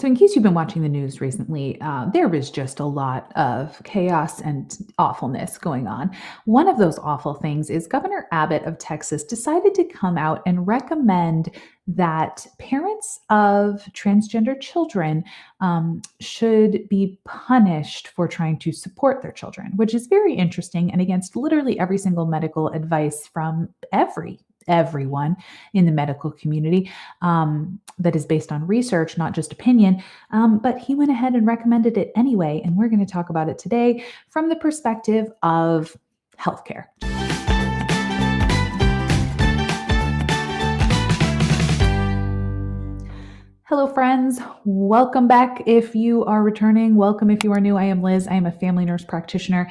So, in case you've been watching the news recently, there was just a lot of chaos and awfulness going on. One of those awful things is Governor Abbott of Texas decided to come out and recommend that parents of transgender children should be punished for trying to support their children, which is very interesting and against literally every single medical advice from everyone in the medical community that is based on research, not just opinion. But he went ahead and recommended it anyway. And we're going to talk about it today from the perspective of healthcare. Hello, friends. Welcome back. If you are returning, welcome. If you are new, I am Liz. I am a family nurse practitioner.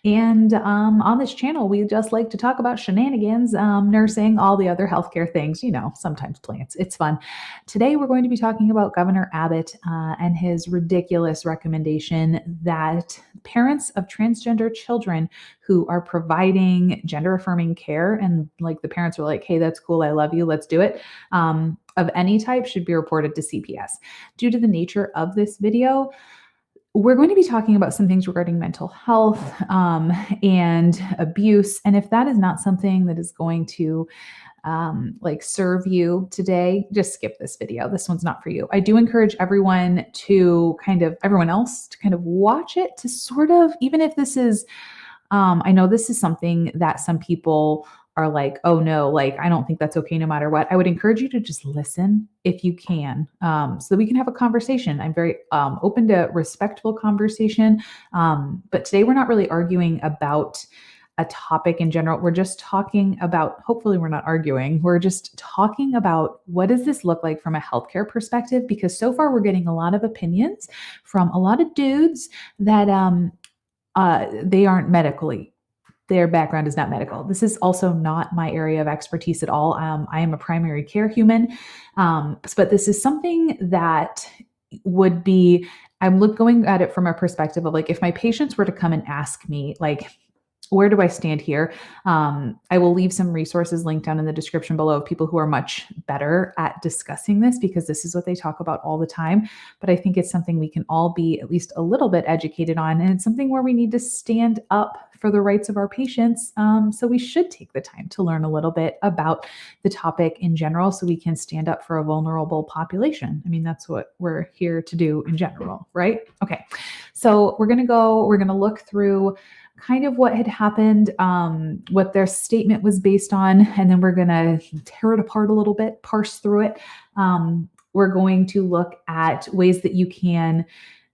And on this channel, we just like to talk about shenanigans, nursing, all the other healthcare things, sometimes plants. It's fun. Today, we're going to be talking about Governor Abbott and his ridiculous recommendation that parents of transgender children who are providing gender-affirming care, and like the parents were like, hey, that's cool, I love you, let's do it, of any type should be reported to CPS. Due to the nature of this video, we're going to be talking about some things regarding mental health and abuse. And if that is not something that is going to serve you today, just skip this video. This one's not for you. I do encourage everyone else to watch it to sort of, even if this is, I know this is something that some people are like, oh no, I don't think that's okay no matter what. I would encourage you to just listen if you can, so that we can have a conversation. I'm very open to respectful conversation. But today we're not really arguing about a topic in general. We're just talking about, hopefully we're not arguing. We're just talking about what does this look like from a healthcare perspective? Because so far we're getting a lot of opinions from a lot of dudes that they aren't medically. Their background is not medical. This is also not my area of expertise at all. I am a primary care human, but this is something that would be, I'm going at it from a perspective of if my patients were to come and ask me, where do I stand here? I will leave some resources linked down in the description below of people who are much better at discussing this, because this is what they talk about all the time. But I think it's something we can all be at least a little bit educated on. And it's something where we need to stand up for the rights of our patients. So we should take the time to learn a little bit about the topic in general so we can stand up for a vulnerable population. I mean, that's what we're here to do in general, right? Okay. So we're going to look through kind of what had happened, what their statement was based on, and then we're going to tear it apart a little bit, parse through it. We're going to look at ways that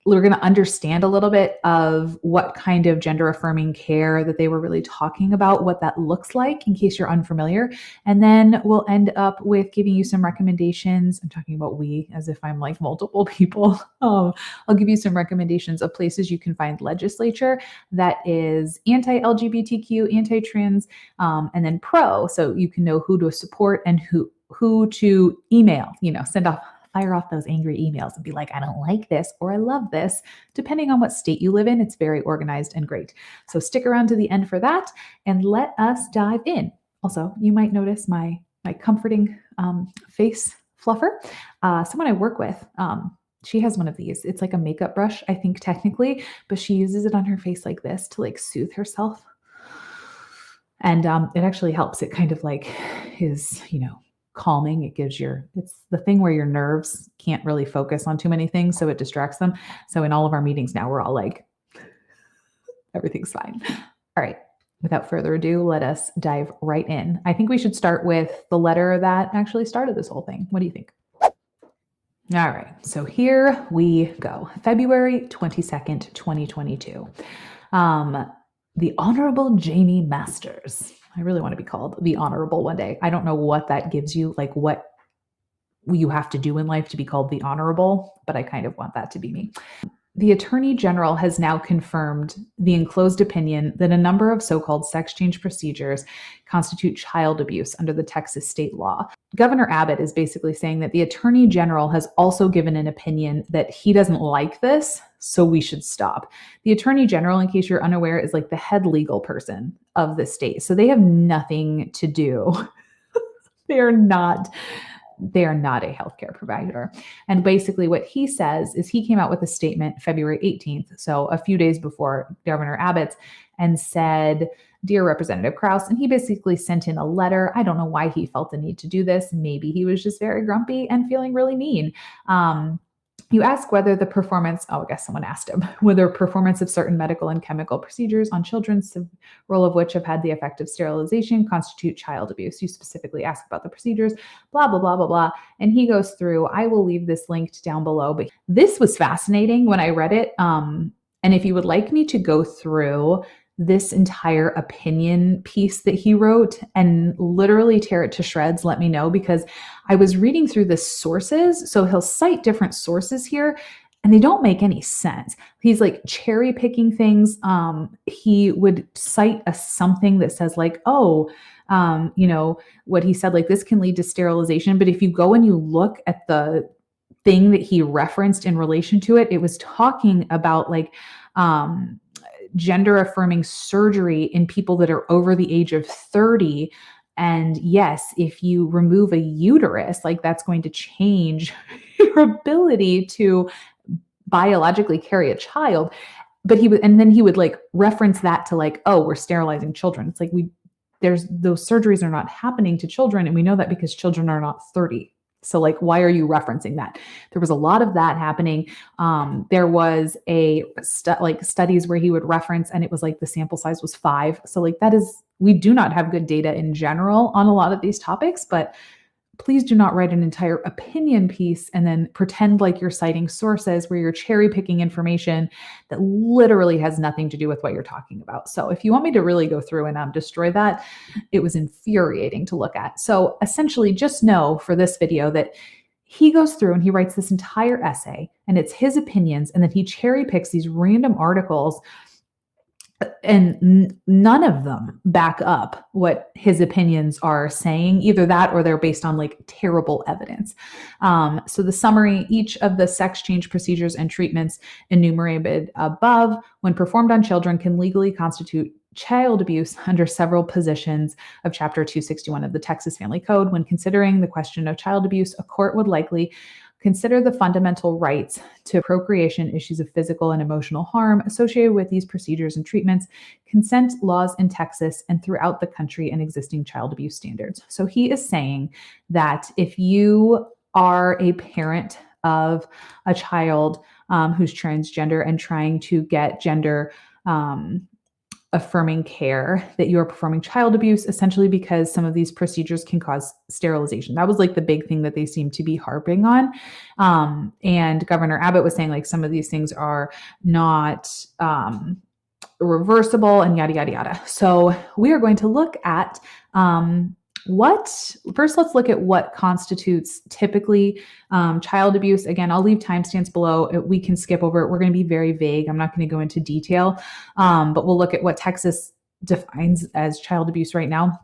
we're going to understand a little bit of what kind of gender affirming care that they were really talking about, what that looks like in case you're unfamiliar. And then we'll end up with giving you some recommendations. I'm talking about we as if I'm multiple people. I'll give you some recommendations of places you can find legislature that is anti-LGBTQ, anti-trans, and then pro, so you can know who to support and who to email, fire off those angry emails and be like, I don't like this or I love this. Depending on what state you live in, it's very organized and great. So stick around to the end for that and let us dive in. Also, you might notice my comforting face fluffer. Someone I work with, she has one of these. It's like a makeup brush, I think technically, but she uses it on her face like this to soothe herself. And it actually helps. It kind of is, calming. It's the thing where your nerves can't really focus on too many things, so it distracts them. So in all of our meetings now, we're all everything's fine. All right. Without further ado, let us dive right in. I think we should start with the letter that actually started this whole thing. What do you think? All right. So here we go. February 22nd, 2022. The Honorable Jamie Masters. I really want to be called the Honorable one day. I don't know what that gives you, what you have to do in life to be called the Honorable, but I kind of want that to be me. The Attorney General has now confirmed the enclosed opinion that a number of so-called sex change procedures constitute child abuse under the Texas state law. Governor Abbott is basically saying that the Attorney General has also given an opinion that he doesn't like this, so we should stop. The Attorney General, in case you're unaware, is the head legal person of the state. So they have nothing to do. They are not they are not a healthcare provider. And basically what he says is he came out with a statement February 18th, so a few days before Governor Abbott, and said, "Dear Representative Krause," and he basically sent in a letter. I don't know why he felt the need to do this. Maybe he was just very grumpy and feeling really mean. You ask whether the performance, I guess someone asked him, whether performance of certain medical and chemical procedures on children, several of which have had the effect of sterilization, constitute child abuse. You specifically ask about the procedures, blah, blah, blah, blah, blah. And he goes through, I will leave this linked down below, but this was fascinating when I read it. And if you would like me to go through this entire opinion piece that he wrote and literally tear it to shreds, let me know, because I was reading through the sources. So he'll cite different sources here and they don't make any sense. He's like cherry picking things. He would cite something that says like, what he said, like this can lead to sterilization. But if you go and you look at the thing that he referenced in relation to it, it was talking about like, gender-affirming surgery in people that are over the age of 30. And yes, if you remove a uterus, like that's going to change your ability to biologically carry a child. But then he would like reference that to like, oh, we're sterilizing children. It's like those surgeries are not happening to children. And we know that because children are not 30. So like, why are you referencing that? There was a lot of that happening. There was studies where he would reference and it was like the sample size was 5. So like we do not have good data in general on a lot of these topics, but please do not write an entire opinion piece and then pretend like you're citing sources where you're cherry picking information that literally has nothing to do with what you're talking about. So if you want me to really go through and destroy that, it was infuriating to look at. So essentially just know for this video that he goes through and he writes this entire essay and it's his opinions, and then he cherry picks these random articles and none of them back up what his opinions are saying, either that or they're based on like terrible evidence. So the summary, each of the sex change procedures and treatments enumerated above, when performed on children, can legally constitute child abuse under several positions of Chapter 261 of the Texas Family Code. When considering the question of child abuse, a court would likely consider the fundamental rights to procreation, issues of physical and emotional harm associated with these procedures and treatments, consent laws in Texas and throughout the country, and existing child abuse standards. So he is saying that if you are a parent of a child who's transgender and trying to get gender affirming care, that you are performing child abuse, essentially because some of these procedures can cause sterilization. That was like the big thing that they seem to be harping on. And Governor Abbott was saying like some of these things are not reversible and yada, yada, yada. So we are going to look at first let's look at what constitutes typically child abuse. Again, I'll leave timestamps below. We can skip over it. We're going to be very vague. I'm not going to go into detail, but we'll look at what Texas defines as child abuse right now.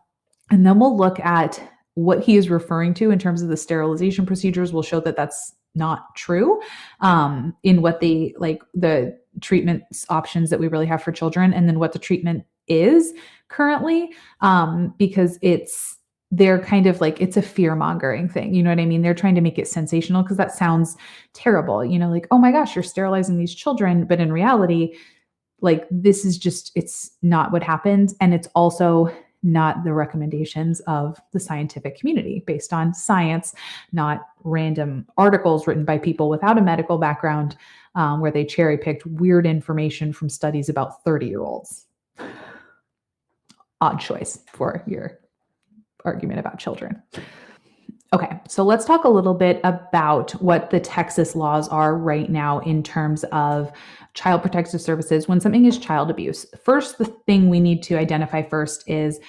And then we'll look at what he is referring to in terms of the sterilization procedures. We'll show that that's not true in what the treatment options that we really have for children, and then what the treatment is currently, because they're kind of like, it's a fear mongering thing. You know what I mean? They're trying to make it sensational because that sounds terrible, like, oh my gosh, you're sterilizing these children. But in reality, like this is it's not what happened. And it's also not the recommendations of the scientific community based on science, not random articles written by people without a medical background where they cherry picked weird information from studies about 30-year-olds. Odd choice for your argument about children. Okay, so let's talk a little bit about what the Texas laws are right now in terms of child protective services when something is child abuse. First, the thing we need to identify first is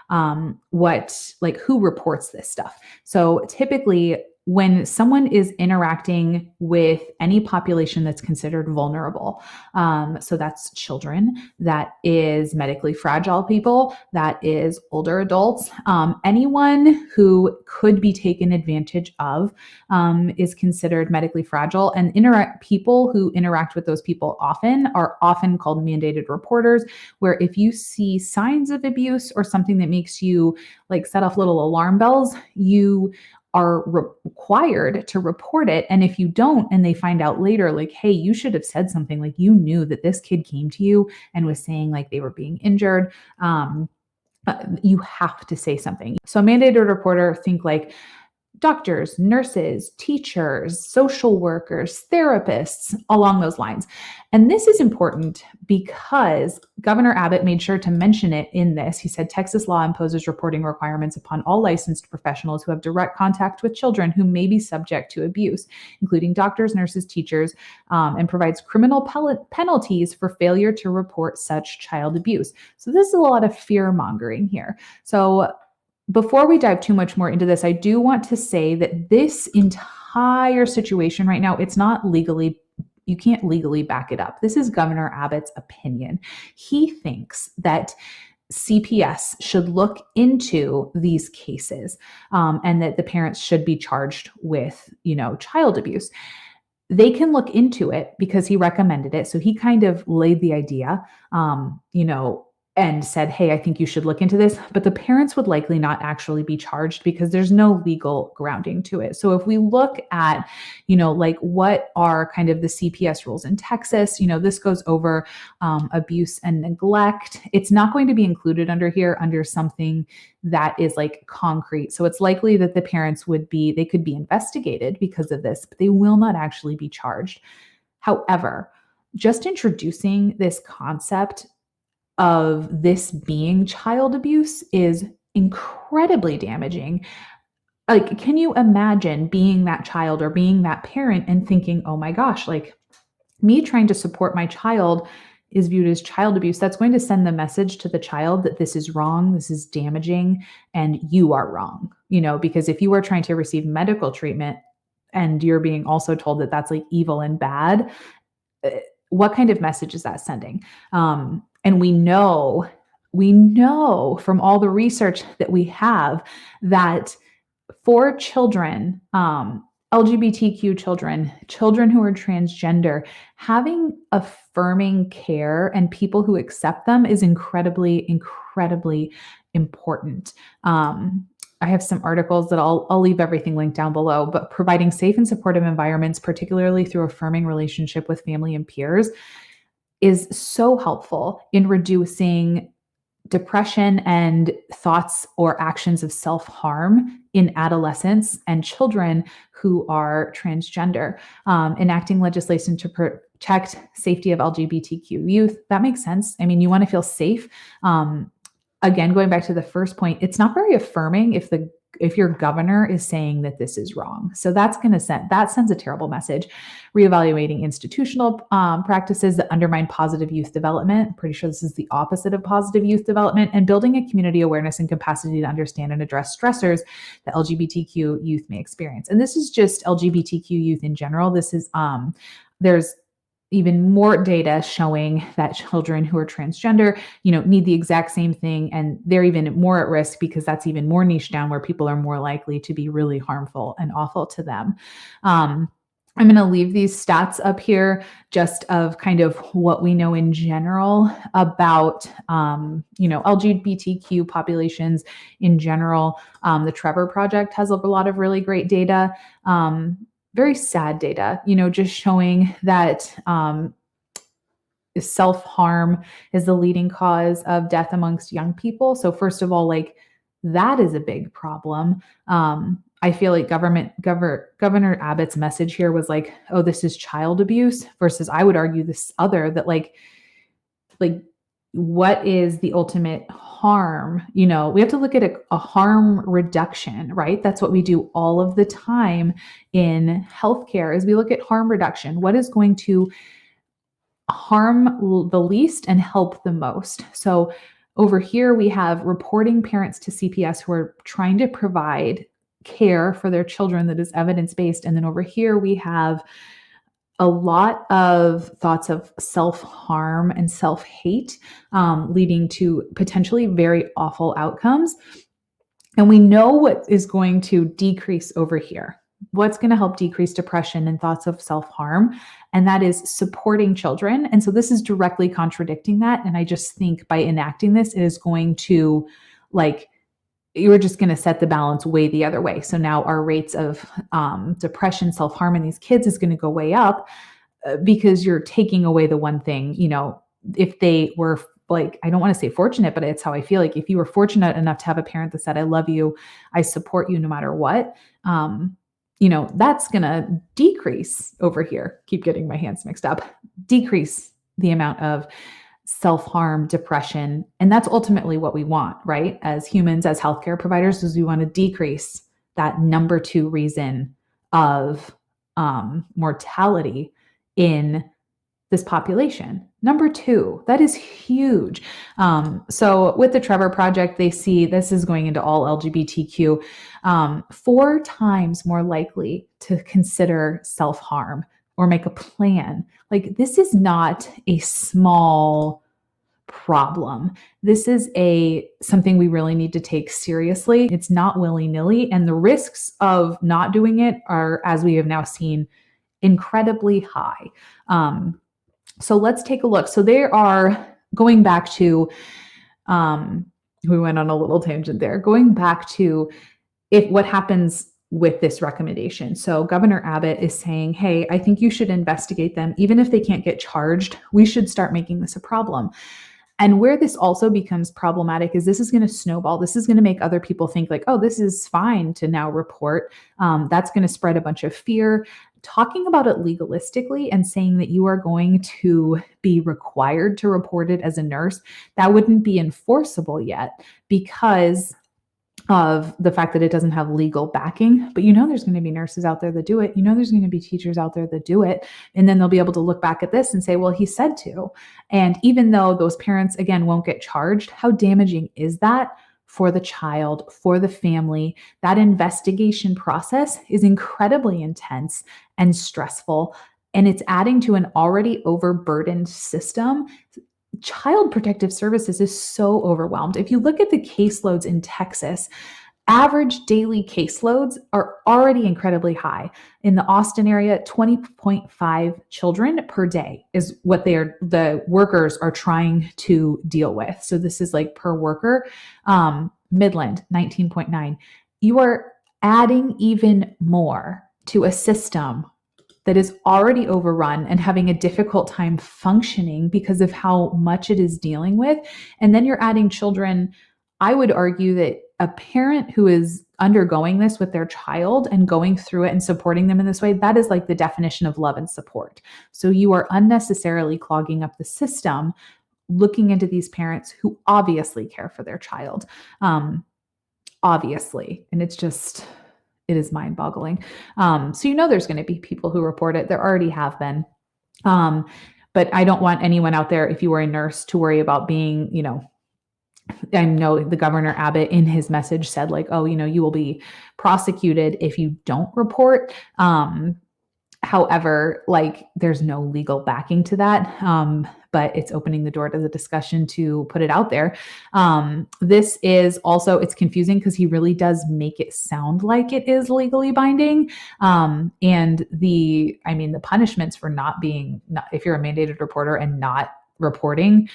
who reports this stuff. So typically, when someone is interacting with any population that's considered vulnerable, so that's children, that is medically fragile people, that is older adults, anyone who could be taken advantage of is considered medically fragile. And people who interact with those people are often called mandated reporters, where if you see signs of abuse or something that makes you like set off little alarm bells, you are required to report it. And if you don't, and they find out later, like, hey, you should have said something, like you knew that this kid came to you and was saying like they were being injured, you have to say something. So a mandated reporter, think like doctors, nurses, teachers, social workers, therapists, along those lines. And this is important because Governor Abbott made sure to mention it in this. He said Texas law imposes reporting requirements upon all licensed professionals who have direct contact with children who may be subject to abuse, including doctors, nurses, teachers, and provides criminal penalties for failure to report such child abuse. So this is a lot of fear mongering here. So before we dive too much more into this, I do want to say that this entire situation right now, it's not legally, you can't legally back it up. This is Governor Abbott's opinion. He thinks that CPS should look into these cases, and that the parents should be charged with, child abuse. They can look into it because he recommended it. So he kind of laid the idea, and said, hey, I think you should look into this. But the parents would likely not actually be charged because there's no legal grounding to it. So if we look at, like what are kind of the CPS rules in Texas, this goes over abuse and neglect. It's not going to be included under here under something that is like concrete. So it's likely that the parents they could be investigated because of this, but they will not actually be charged. However, just introducing this concept of this being child abuse is incredibly damaging. Like, can you imagine being that child or being that parent and thinking, oh my gosh, like me trying to support my child is viewed as child abuse? That's going to send the message to the child that this is wrong, this is damaging, and you are wrong, because if you are trying to receive medical treatment and you're being also told that that's like evil and bad, what kind of message is that sending? And we know from all the research that we have that for children, LGBTQ children who are transgender, having affirming care and people who accept them is incredibly, incredibly important. I have some articles that I'll leave everything linked down below, but providing safe and supportive environments, particularly through affirming relationship with family and peers, is so helpful in reducing depression and thoughts or actions of self-harm in adolescents and children who are transgender. Enacting legislation to protect safety of LGBTQ youth, that makes sense. I mean, you want to feel safe. Again, going back to the first point, it's not very affirming if your governor is saying that this is wrong. So that sends a terrible message. Reevaluating institutional practices that undermine positive youth development. I'm pretty sure this is the opposite of positive youth development. And building a community awareness and capacity to understand and address stressors that LGBTQ youth may experience. And this is just LGBTQ youth in general. This is there's even more data showing that children who are transgender, need the exact same thing. And they're even more at risk because that's even more niche down where people are more likely to be really harmful and awful to them. I'm going to leave these stats up here just of kind of what we know in general about, LGBTQ populations in general. The Trevor Project has a lot of really great data. Very sad data, just showing that self-harm is the leading cause of death amongst young people. So first of all, like that is a big problem. I feel like Governor Abbott's message here was like, oh, this is child abuse, versus I would argue this other that like what is the ultimate harm? We have to look at a harm reduction, right? That's what we do all of the time in healthcare is we look at harm reduction. What is going to harm the least and help the most? So over here, we have reporting parents to CPS who are trying to provide care for their children that is evidence-based. And then over here, we have a lot of thoughts of self-harm and self-hate, leading to potentially very awful outcomes. And we know what is going to decrease over here. What's going to help decrease depression and thoughts of self-harm? And that is supporting children. And so this is directly contradicting that. And I just think by enacting this, it is going to you're just going to set the balance way the other way. So now our rates of depression, self-harm in these kids is going to go way up because you're taking away the one thing, if they were like, I don't want to say fortunate, but it's how I feel. Like if you were fortunate enough to have a parent that said, I love you, I support you no matter what, that's going to decrease over here. Keep getting my hands mixed up. Decrease the amount of self-harm, depression. And that's ultimately what we want, right? As humans, as healthcare providers, is we want to decrease that number 2 reason of mortality in this population. Number 2, that is huge. So with the Trevor Project, they see this is going into all LGBTQ, 4 times more likely to consider self-harm or make a plan. Like, this is not a small problem. This is something we really need to take seriously. It's not willy-nilly, and the risks of not doing it are, as we have now seen, incredibly high. So let's take a look. So they are going back to, we went on a little tangent there, going back to what happens with this recommendation. So Governor Abbott is saying, hey, I think you should investigate them. Even if they can't get charged, we should start making this a problem. And where this also becomes problematic is this is going to snowball. This is going to make other people think like, oh, this is fine to now report. That's going to spread a bunch of fear. Talking about it legalistically and saying that you are going to be required to report it as a nurse, that wouldn't be enforceable yet because of the fact that it doesn't have legal backing. But there's going to be nurses out there that do it. There's going to be teachers out there that do it. And then they'll be able to look back at this and say, well, he said to. And even though those parents, again, won't get charged, how damaging is that for the child, for the family? That investigation process is incredibly intense and stressful, and it's adding to an already overburdened system. Child Protective Services is so overwhelmed. If you look at the caseloads in Texas, average daily caseloads are already incredibly high. In the Austin area, 20.5 children per day is what the workers are trying to deal with. So this is like per worker. Midland, 19.9. You are adding even more to a system that is already overrun and having a difficult time functioning because of how much it is dealing with. And then you're adding children. I would argue that a parent who is undergoing this with their child and going through it and supporting them in this way, that is like the definition of love and support. So you are unnecessarily clogging up the system, looking into these parents who obviously care for their child. Obviously. And it is mind-boggling. So there's going to be people who report it. There already have been. But I don't want anyone out there, if you were a nurse, to worry about being, I know the Governor Abbott in his message said like, oh, you will be prosecuted if you don't report. However, like there's no legal backing to that. But it's opening the door to the discussion to put it out there. This is also, it's confusing because he really does make it sound like it is legally binding. And the punishments for if you're a mandated reporter and not reporting,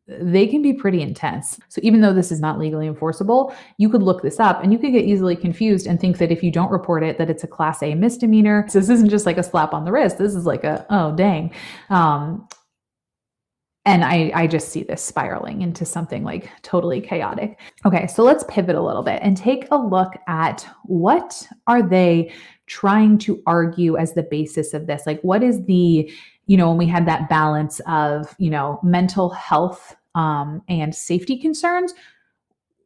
they can be pretty intense. So even though this is not legally enforceable, you could look this up and you could get easily confused and think that if you don't report it, that it's a Class A misdemeanor. So this isn't just like a slap on the wrist. This is like oh, dang. And I just see this spiraling into something like totally chaotic. Okay, so let's pivot a little bit and take a look at what are they trying to argue as the basis of this? Like what is the, when we had that balance of, mental health and safety concerns,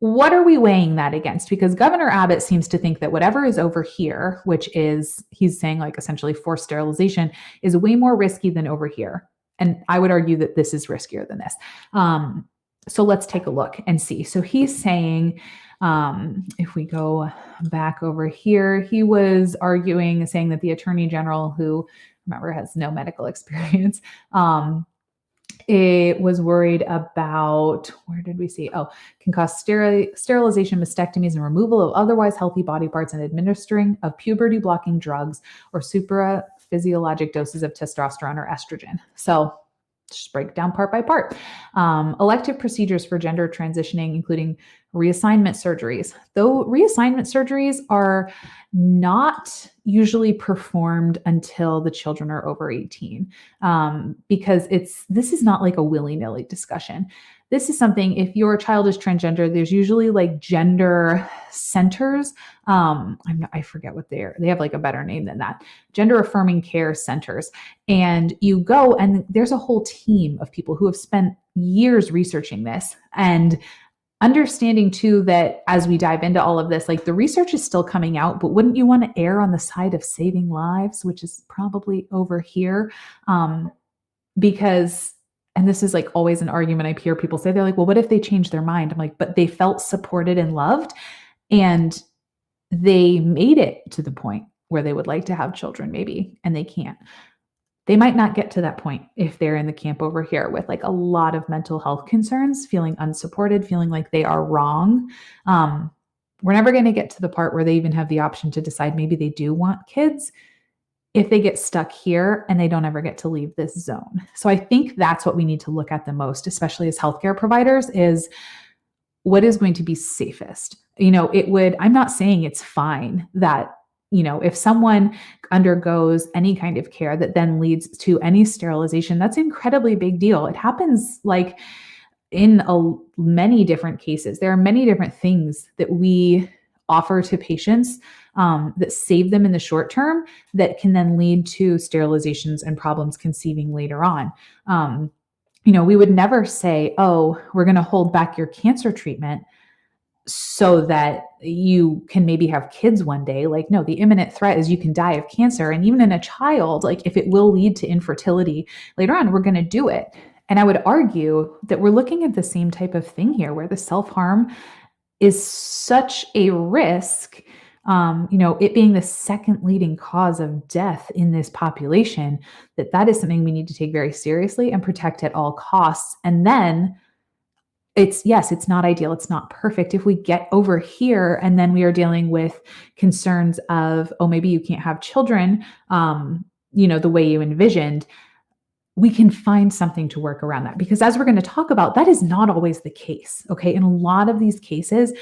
what are we weighing that against? Because Governor Abbott seems to think that whatever is over here, which is, he's saying like essentially forced sterilization, is way more risky than over here. And I would argue that this is riskier than this. So let's take a look and see. So he's saying, if we go back over here, he was saying that the Attorney General, who remember has no medical experience, it was worried about, where did we see? Oh, can cause sterilization, mastectomies, and removal of otherwise healthy body parts and administering of puberty blocking drugs or supraphysiologic doses of testosterone or estrogen. So just break down part by part. Elective procedures for gender transitioning, including reassignment surgeries. Though reassignment surgeries are not usually performed until the children are over 18, because this is not like a willy-nilly discussion. This is something, if your child is transgender, there's usually like gender centers. I forget what they have like a better name than that. Gender-affirming care centers. And you go and there's a whole team of people who have spent years researching this and understanding too that as we dive into all of this, like the research is still coming out, but wouldn't you want to err on the side of saving lives, which is probably over here? Because, and this is like always an argument I hear people say, they're like, well, what if they change their mind? I'm like, but they felt supported and loved, and they made it to the point where they would like to have children maybe, and they can't. They might not get to that point if they're in the camp over here with like a lot of mental health concerns, feeling unsupported, feeling like they are wrong. We're never going to get to the part where they even have the option to decide maybe they do want kids if they get stuck here and they don't ever get to leave this zone. So I think that's what we need to look at the most, especially as healthcare providers, is what is going to be safest. I'm not saying it's fine that, if someone undergoes any kind of care that then leads to any sterilization, that's an incredibly big deal. It happens like in many different cases. There are many different things that we offer to patients that save them in the short term that can then lead to sterilizations and problems conceiving later on. We would never say, oh, we're going to hold back your cancer treatment so that you can maybe have kids one day. Like, no, the imminent threat is you can die of cancer. And even in a child, like if it will lead to infertility later on, we're going to do it. And I would argue that we're looking at the same type of thing here where the self-harm is such a risk, it being the second leading cause of death in this population, that is something we need to take very seriously and protect at all costs. And then it's not ideal. It's not perfect. If we get over here and then we are dealing with concerns of, oh, maybe you can't have children, the way you envisioned, we can find something to work around that. Because as we're going to talk about, that is not always the case. Okay. In a lot of these cases,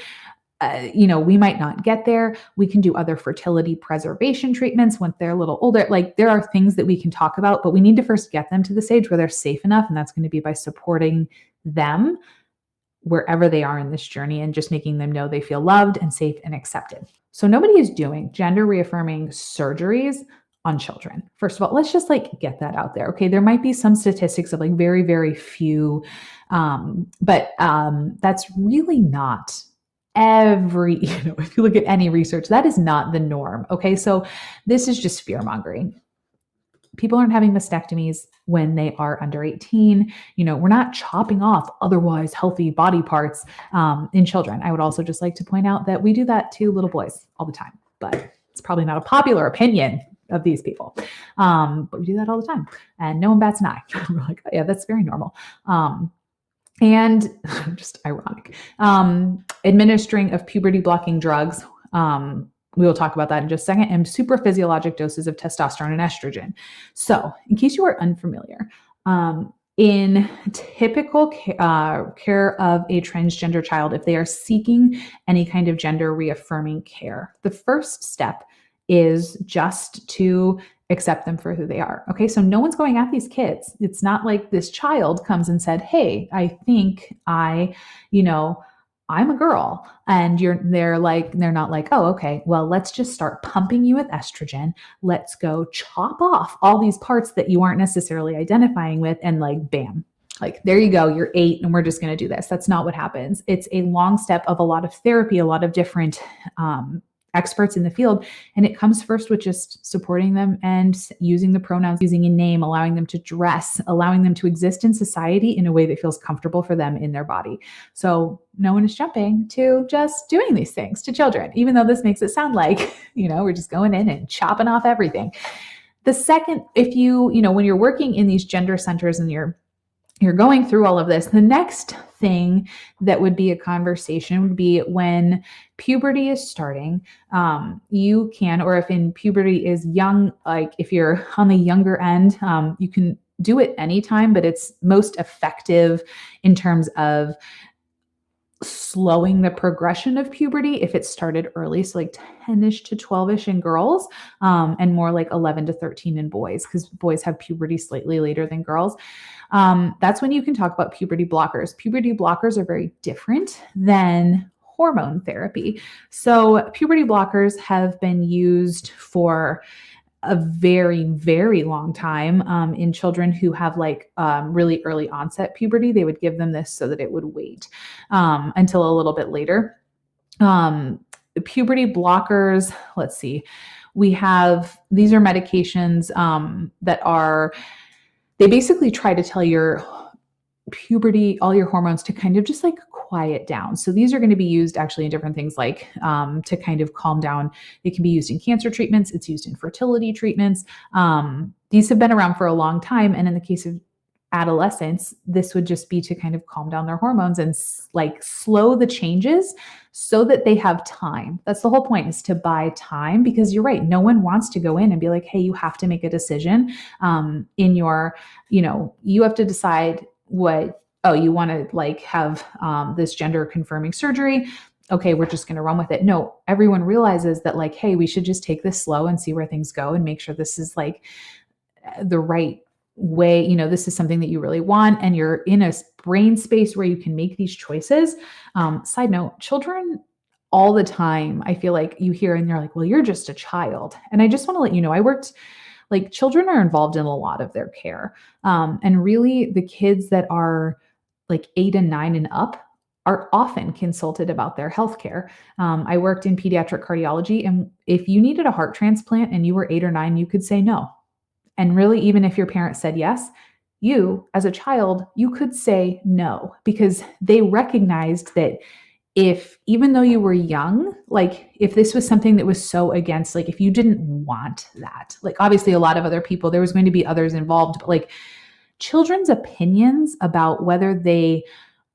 we might not get there. We can do other fertility preservation treatments once they're a little older. Like there are things that we can talk about, but we need to first get them to the stage where they're safe enough. And that's going to be by supporting them wherever they are in this journey and just making them know they feel loved and safe and accepted. So nobody is doing gender reaffirming surgeries on children. First of all, let's just get that out there. Okay. There might be some statistics of very, very few, but that's really not if you look at any research, that is not the norm. Okay. So this is just fear mongering. People aren't having mastectomies when they are under 18. We're not chopping off otherwise healthy body parts in children. I would also just like to point out that we do that to little boys all the time, but it's probably not a popular opinion of these people. But we do that all the time and no one bats an eye. We're like, oh yeah, that's very normal. And just ironic. Administering of puberty blocking drugs. We will talk about that in just a second, and super physiologic doses of testosterone and estrogen. So in case you are unfamiliar, in typical care of a transgender child, if they are seeking any kind of gender reaffirming care, the first step is just to accept them for who they are. Okay. So no one's going at these kids. It's not like this child comes and said, hey, I think I'm a girl. And they're not like, oh, okay, well, let's just start pumping you with estrogen. Let's go chop off all these parts that you aren't necessarily identifying with. And bam, there you go. You're 8 and we're just going to do this. That's not what happens. It's a long step of a lot of therapy, a lot of different, experts in the field. And it comes first with just supporting them and using the pronouns, using a name, allowing them to dress, allowing them to exist in society in a way that feels comfortable for them in their body. So no one is jumping to just doing these things to children, even though this makes it sound like, we're just going in and chopping off everything. The second, if when you're working in these gender centers and you're going through all of this, the next thing that would be a conversation would be when puberty is starting. You can, or if in puberty is young, if you're on the younger end, you can do it anytime, but it's most effective in terms of slowing the progression of puberty if it started early, so like 10ish to 12ish in girls, and more like 11 to 13 in boys, because boys have puberty slightly later than girls. That's when you can talk about puberty blockers. Puberty blockers are very different than hormone therapy. So puberty blockers have been used for a very, very long time in children who have like really early onset puberty. They would give them this so that it would wait until a little bit later. Puberty blockers, let's see, we have, these are medications that are, they basically try to tell your puberty, all your hormones to kind of just like quiet down. So these are going to be used actually in different things, like to kind of calm down. It can be used in cancer treatments. It's used in fertility treatments. These have been around for a long time. And in the case of adolescents, this would just be to kind of calm down their hormones and like slow the changes so that they have time. That's the whole point, is to buy time, because you're right. No one wants to go in and be like, hey, you have to make a decision in your, you have to decide what, oh, you want to like have this gender confirming surgery. Okay, we're just going to run with it. No, everyone realizes that like, hey, we should just take this slow and see where things go and make sure this is like the right way. This is something that you really want, and you're in a brain space where you can make these choices. Side note, children all the time, I feel like you hear and they're like, well, you're just a child. And I just want to let you know, like children are involved in a lot of their care. And really the kids that are like 8 and 9 and up are often consulted about their healthcare. I worked in pediatric cardiology, and if you needed a heart transplant and you were 8 or 9, you could say no. And really, even if your parents said yes, you as a child, you could say no, because they recognized that even though you were young, like if this was something that was so against, like if you didn't want that, like obviously a lot of other people, there was going to be others involved, but like children's opinions about whether they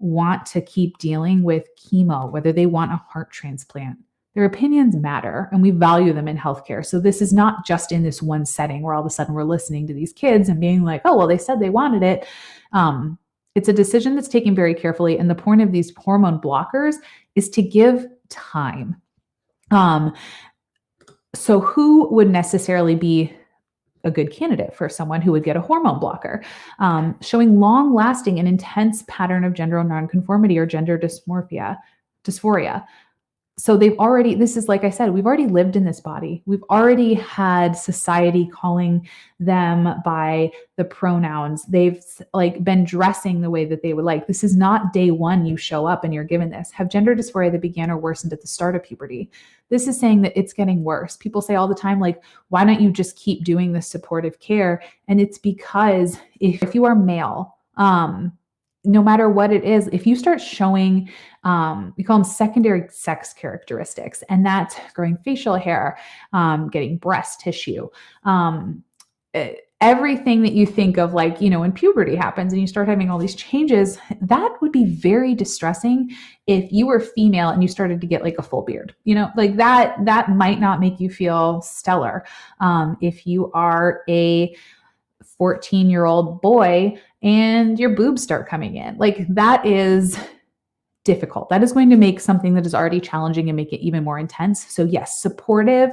want to keep dealing with chemo, whether they want a heart transplant, their opinions matter, and we value them in healthcare. So this is not just in this one setting where all of a sudden we're listening to these kids and being like, oh, well, they said they wanted it. It's a decision that's taken very carefully. And the point of these hormone blockers is to give time. So who would necessarily be a good candidate for someone who would get a hormone blocker? Showing long-lasting and intense pattern of gender nonconformity or gender dysphoria. So this is like I said, we've already lived in this body. We've already had society calling them by the pronouns. They've like been dressing the way that they would like. This is not day one you show up and you're given this. Have gender dysphoria that began or worsened at the start of puberty. This is saying that it's getting worse. People say all the time, like, why don't you just keep doing this supportive care? And it's because if you are male, no matter what it is, if you start showing, we call them secondary sex characteristics, and that's growing facial hair, getting breast tissue, everything that you think of, like, when puberty happens and you start having all these changes, that would be very distressing if you were female and you started to get like a full beard, like that might not make you feel stellar. If you are a 14-year-old boy and your boobs start coming in, like that is difficult. That is going to make something that is already challenging and make it even more intense. So yes, supportive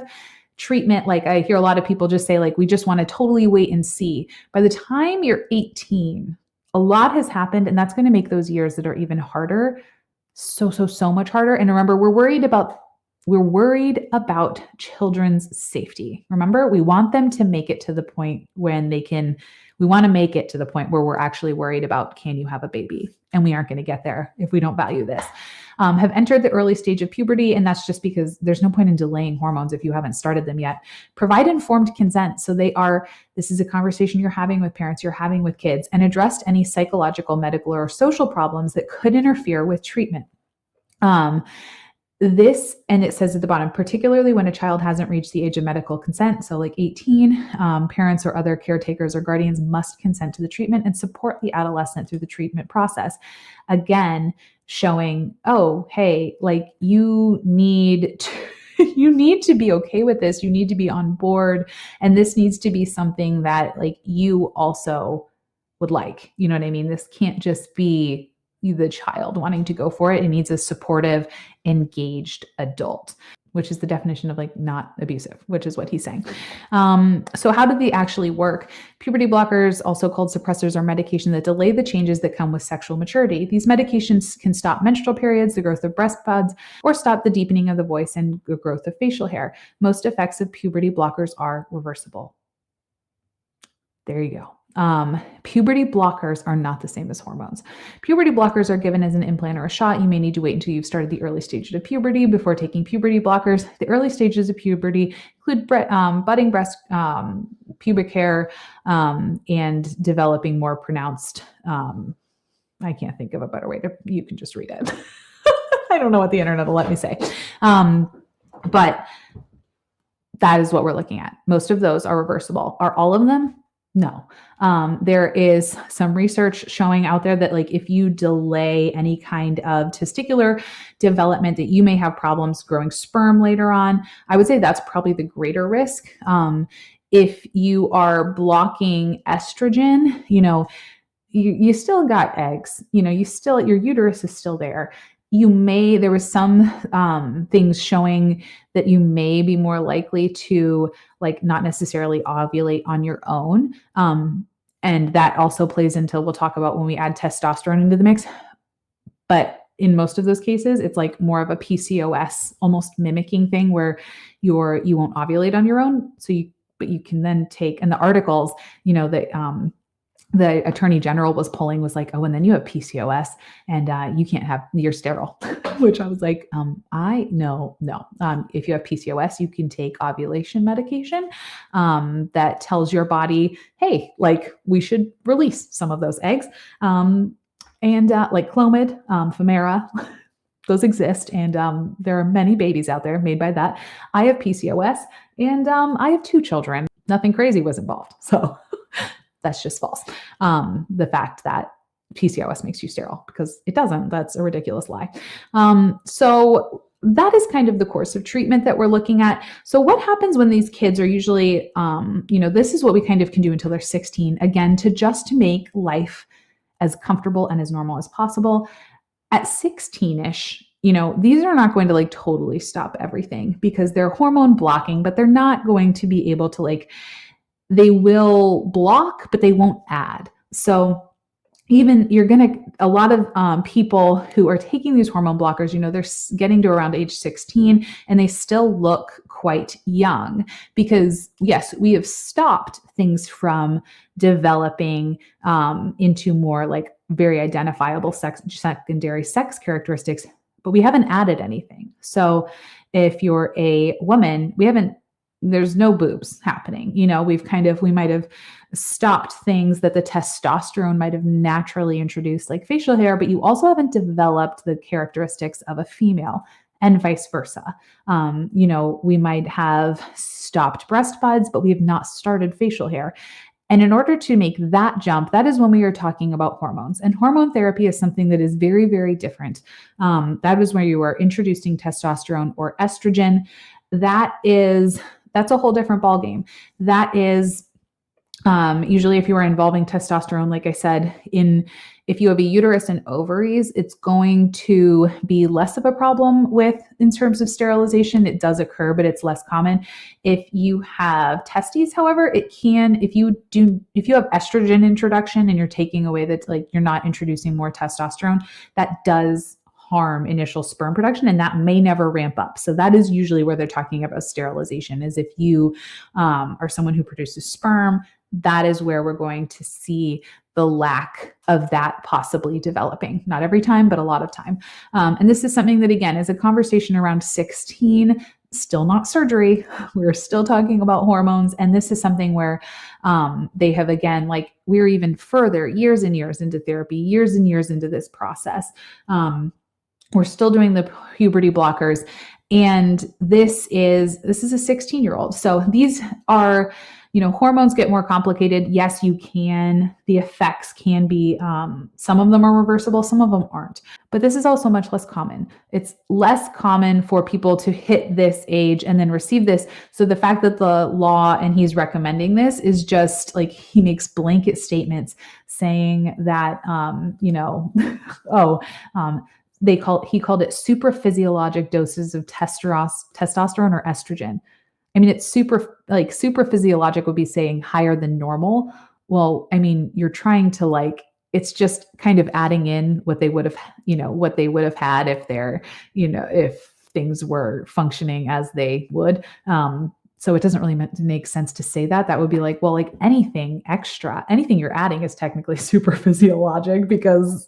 treatment. Like I hear a lot of people just say, like, we just want to totally wait and see. By the time you're 18, a lot has happened, and that's going to make those years that are even harder so much harder. And remember, we're worried about children's safety. Remember, we want them to make it to the point when we want to make it to the point where we're actually worried about, can you have a baby? And we aren't going to get there if we don't value this. Have entered the early stage of puberty, and that's just because there's no point in delaying hormones if you haven't started them yet. Provide informed consent. So this is a conversation you're having with parents, you're having with kids, and addressed any psychological, medical, or social problems that could interfere with treatment. This, and it says at the bottom, particularly when a child hasn't reached the age of medical consent, so like 18, parents or other caretakers or guardians must consent to the treatment and support the adolescent through the treatment process. Again, showing, oh, hey, like you need to be okay with this. You need to be on board. And this needs to be something that like you also would like, you know what I mean? This can't just be the child wanting to go for it. It needs a supportive, engaged adult, which is the definition of like not abusive, which is what he's saying. So how do they actually work? Puberty blockers, also called suppressors, are medication that delay the changes that come with sexual maturity. These medications can stop menstrual periods, the growth of breast buds, or stop the deepening of the voice and the growth of facial hair. Most effects of puberty blockers are reversible. There you go. Puberty blockers are not the same as hormones. Puberty blockers are given as an implant or a shot. You may need to wait until you've started the early stages of puberty before taking puberty blockers. The early stages of puberty include budding breast, pubic hair, and developing more pronounced, I can't think of a better way you can just read it. I don't know what the internet will let me say. But that is what we're looking at. Most of those are reversible. Are all of them? No. There is some research showing out there that like if you delay any kind of testicular development, that you may have problems growing sperm later on. I would say that's probably the greater risk. If you are blocking estrogen, you still got eggs, your uterus is still there. There was some things showing that you may be more likely to like not necessarily ovulate on your own. And that also plays into, we'll talk about when we add testosterone into the mix. But in most of those cases, it's like more of a PCOS almost mimicking thing where you won't ovulate on your own. But you can then take, and the articles, that the attorney general was pulling was like, oh, and then you have PCOS and you're sterile, which I was like, no. If you have PCOS, you can take ovulation medication that tells your body, hey, like we should release some of those eggs. Like Clomid, Femera, those exist. And there are many babies out there made by that. I have PCOS and I have 2 children. Nothing crazy was involved. So that's just false. The fact that PCOS makes you sterile, because it doesn't. That's a ridiculous lie. So that is kind of the course of treatment that we're looking at. So what happens when these kids are usually, this is what we kind of can do until they're 16, again, to make life as comfortable and as normal as possible. At 16-ish, these are not going to like totally stop everything because they're hormone blocking, but they're not going to be able to they will block, but they won't add. So even a lot of people who are taking these hormone blockers, they're getting to around age 16 and they still look quite young because yes, we have stopped things from developing into more like very identifiable secondary sex characteristics, but we haven't added anything. So if you're a woman, there's no boobs happening. We might have stopped things that the testosterone might have naturally introduced, like facial hair, but you also haven't developed the characteristics of a female and vice versa. We might have stopped breast buds, but we have not started facial hair. And in order to make that jump, that is when we are talking about hormones. And hormone therapy is something that is very, very different. That is where you are introducing testosterone or estrogen. That's a whole different ballgame. That is usually if you are involving testosterone, like I said, if you have a uterus and ovaries, it's going to be less of a problem in terms of sterilization. It does occur, but it's less common. If you have testes, however, it can, if you have estrogen introduction and you're taking away that, like you're not introducing more testosterone, that does harm initial sperm production, and that may never ramp up. So that is usually where they're talking about sterilization, is if you are someone who produces sperm, that is where we're going to see the lack of that possibly developing. Not every time, but a lot of time. And this is something that, again, is a conversation around 16, still not surgery. We're still talking about hormones. And this is something where they have, again, like we're even further, years and years into therapy, years and years into this process. We're still doing the puberty blockers. And this is a 16-year-old. So these are, hormones get more complicated. Yes, you can. The effects can be, some of them are reversible, some of them aren't. But this is also much less common. It's less common for people to hit this age and then receive this. So the fact that the law and he's recommending this is just like he makes blanket statements saying that, he called it supraphysiologic doses of testosterone or estrogen. I mean, it's super physiologic would be saying higher than normal. Well, I mean, you're trying to it's just kind of adding in what they would have had if if things were functioning as they would. So it doesn't really make sense to say that. That would be anything extra, anything you're adding is technically super physiologic because,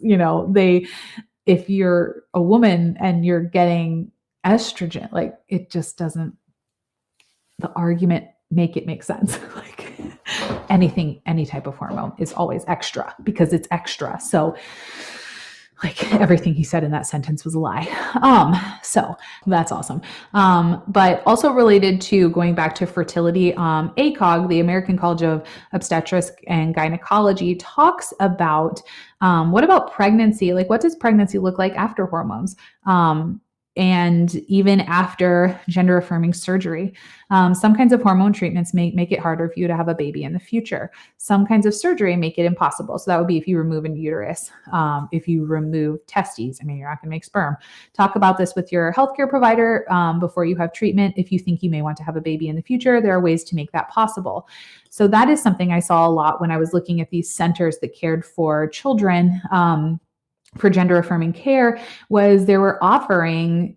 if you're a woman and you're getting estrogen, it just doesn't, the argument make it make sense. Any type of hormone is always extra because it's extra. So everything he said in that sentence was a lie. So that's awesome. But also related to going back to fertility, ACOG, the American College of Obstetrics and Gynecology, talks about what about pregnancy? What does pregnancy look like after hormones? And even after gender-affirming surgery. Some kinds of hormone treatments make it harder for you to have a baby in the future. Some kinds of surgery make it impossible. So that would be if you remove a uterus, if you remove testes. I mean, you're not going to make sperm. Talk about this with your healthcare provider before you have treatment. If you think you may want to have a baby in the future, there are ways to make that possible. So that is something I saw a lot when I was looking at these centers that cared for children for gender-affirming care, was they were offering,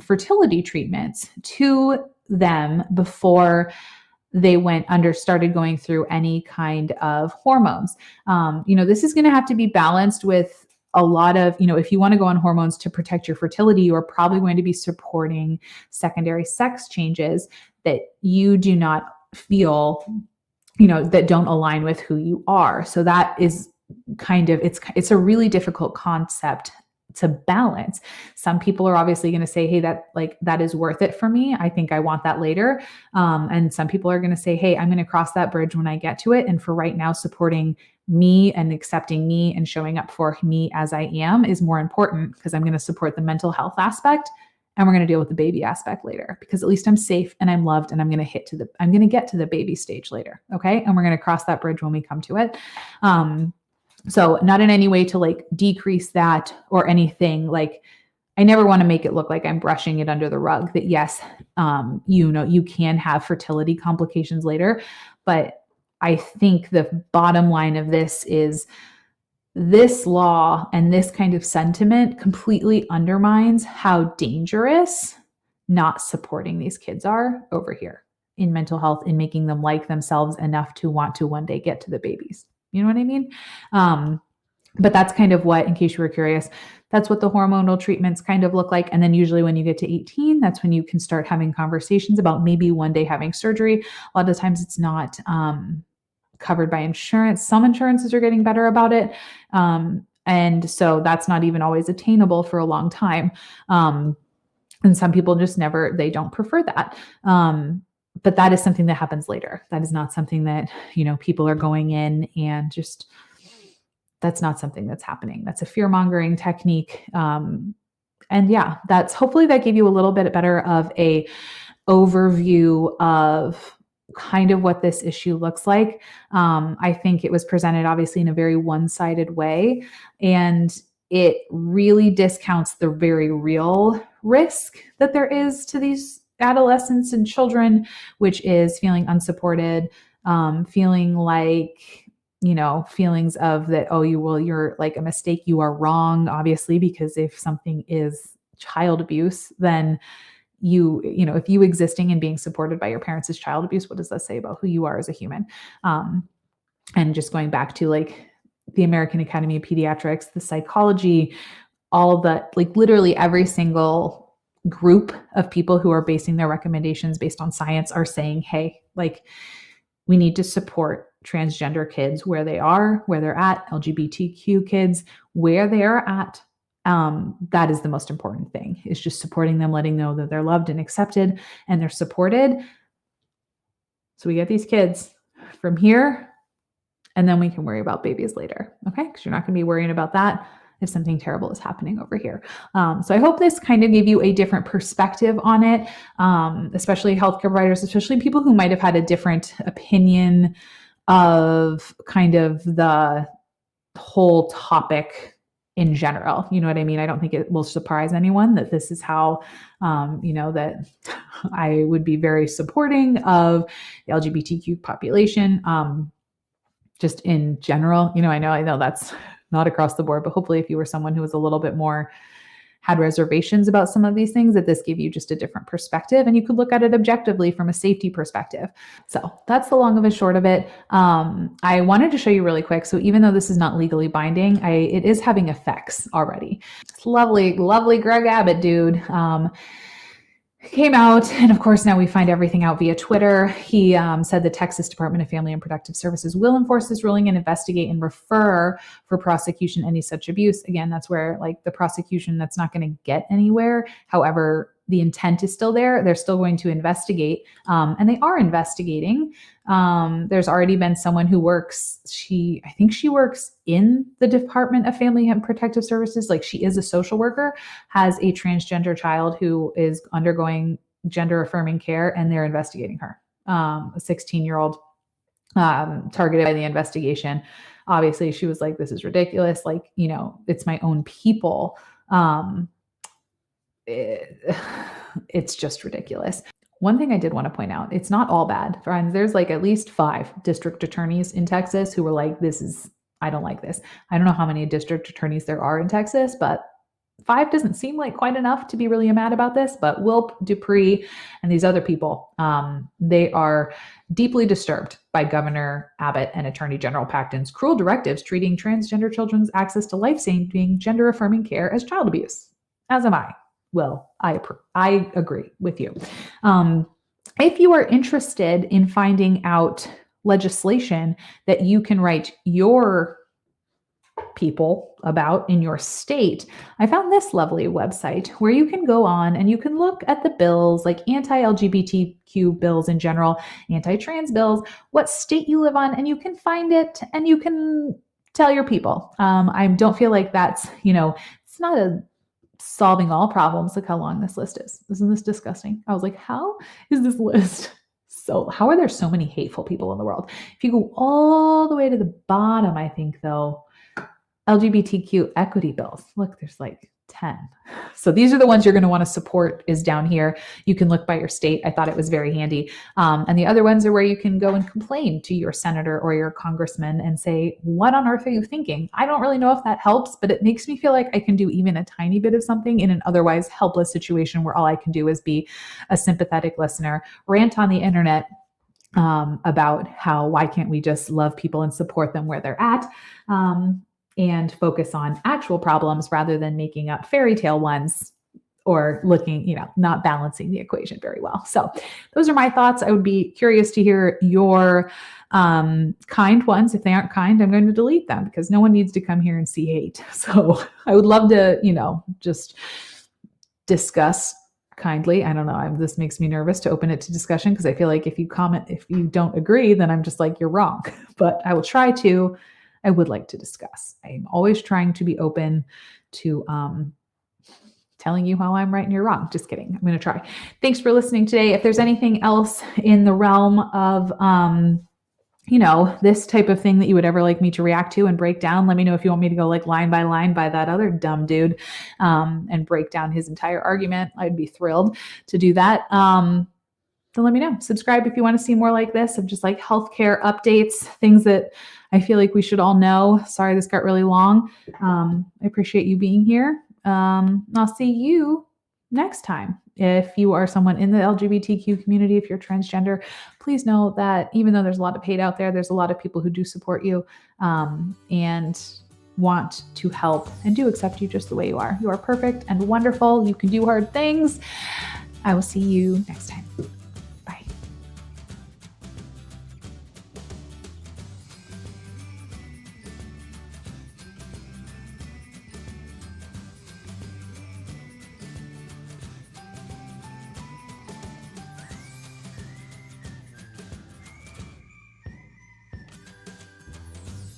fertility treatments to them before they started going through any kind of hormones. This is going to have to be balanced with a lot of, if you want to go on hormones to protect your fertility, you are probably going to be supporting secondary sex changes that you do not feel, that don't align with who you are. So that is it's a really difficult concept to balance. Some people are obviously going to say, hey, that is worth it for me. I think I want that later. And some people are going to say, hey, I'm going to cross that bridge when I get to it. And for right now, supporting me and accepting me and showing up for me as I am is more important because I'm going to support the mental health aspect and we're going to deal with the baby aspect later because at least I'm safe and I'm loved and I'm going to get to the baby stage later. Okay. And we're going to cross that bridge when we come to it. So not in any way to decrease that or anything. I never want to make it look like I'm brushing it under the rug that yes, you can have fertility complications later. But I think the bottom line of this is this law and this kind of sentiment completely undermines how dangerous not supporting these kids are over here in mental health, in making them like themselves enough to want to one day get to the babies. You know what I mean? But that's kind of what, in case you were curious, that's what the hormonal treatments kind of look like. And then usually when you get to 18, that's when you can start having conversations about maybe one day having surgery. A lot of times it's not covered by insurance. Some insurances are getting better about it. And so that's not even always attainable for a long time. And some people just they don't prefer that. But that is something that happens later. That is not something that, people are going in and just, that's not something that's happening. That's a fear-mongering technique. And yeah, hopefully that gave you a little bit better of a overview of kind of what this issue looks like. I think it was presented obviously in a very one-sided way, and it really discounts the very real risk that there is to these adolescents and children, which is feeling unsupported, feeling feelings of that, you're a mistake, you are wrong, obviously, because if something is child abuse, then if you existing and being supported by your parents is child abuse, what does that say about who you are as a human? And just going back to the American Academy of Pediatrics, the psychology, all the literally every single group of people who are basing their recommendations based on science are saying, hey, we need to support transgender kids where they're at, LGBTQ kids where they are at. That is the most important thing, is just supporting them, letting them know that they're loved and accepted and they're supported. So we get these kids from here, and then we can worry about babies later, okay? Because you're not going to be worrying about that if something terrible is happening over here. So I hope this kind of gave you a different perspective on it, especially healthcare providers, especially people who might have had a different opinion of kind of the whole topic in general. You know what I mean? I don't think it will surprise anyone that this is how, that I would be very supporting of the LGBTQ population, just in general. I know that's not across the board, but hopefully if you were someone who was a little bit more had reservations about some of these things, that this gave you just a different perspective and you could look at it objectively from a safety perspective. So that's the long of the short of it. I wanted to show you really quick. So even though this is not legally binding, it is having effects already. It's lovely, lovely Greg Abbott dude. Came out, and of course now we find everything out via Twitter. He said the Texas Department of Family and Protective Services will enforce this ruling and investigate and refer for prosecution any such abuse. Again, that's where the prosecution, that's not going to get anywhere. However, the intent is still there. They're still going to investigate, and they are investigating. There's already been someone who works, I think she works in the Department of Family and Protective Services. She is a social worker, has a transgender child who is undergoing gender-affirming care, and they're investigating her. A 16-year-old targeted by the investigation. Obviously, she was like, this is ridiculous. It's my own people. It's just ridiculous. One thing I did want to point out, it's not all bad, friends. There's at least 5 district attorneys in Texas who were like, I don't like this. I don't know how many district attorneys there are in Texas, but 5 doesn't seem like quite enough to be really mad about this. But Will Dupree and these other people, they are deeply disturbed by Governor Abbott and Attorney General Paxton's cruel directives treating transgender children's access to life-saving, gender-affirming care as child abuse. As am I. Well, I agree with you. If you are interested in finding out legislation that you can write your people about in your state, I found this lovely website where you can go on and you can look at the bills, like anti-LGBTQ bills in general, anti-trans bills, what state you live on, and you can find it and you can tell your people. I don't feel like that's, it's not a solving all problems. Look how long this list is. Isn't this disgusting? I was like, how is this list? How are there so many hateful people in the world? If you go all the way to the bottom, I think though, LGBTQ equity bills. Look, there's 10. So these are the ones you're going to want to support is down here. You can look by your state. I thought it was very handy. And the other ones are where you can go and complain to your senator or your congressman and say, what on earth are you thinking? I don't really know if that helps, but it makes me feel like I can do even a tiny bit of something in an otherwise helpless situation where all I can do is be a sympathetic listener, rant on the internet about why can't we just love people and support them where they're at. And focus on actual problems rather than making up fairy tale ones or looking, not balancing the equation very well. So those are my thoughts. I would be curious to hear your kind ones. If they aren't kind, I'm going to delete them because no one needs to come here and see hate. So I would love to, just discuss kindly. I don't know. This makes me nervous to open it to discussion because I feel like if you comment, if you don't agree, then I'm just like, you're wrong. But I will try to. I would like to discuss. I'm always trying to be open to telling you how I'm right and you're wrong. Just kidding. I'm going to try. Thanks for listening today. If there's anything else in the realm of, this type of thing that you would ever like me to react to and break down, let me know if you want me to go line by line by that other dumb dude and break down his entire argument. I'd be thrilled to do that. So let me know. Subscribe if you want to see more like this of just healthcare updates, things that I feel like we should all know. Sorry, this got really long. I appreciate you being here. I'll see you next time. If you are someone in the LGBTQ community, if you're transgender, please know that even though there's a lot of hate out there, there's a lot of people who do support you and want to help and do accept you just the way you are. You are perfect and wonderful. You can do hard things. I will see you next time.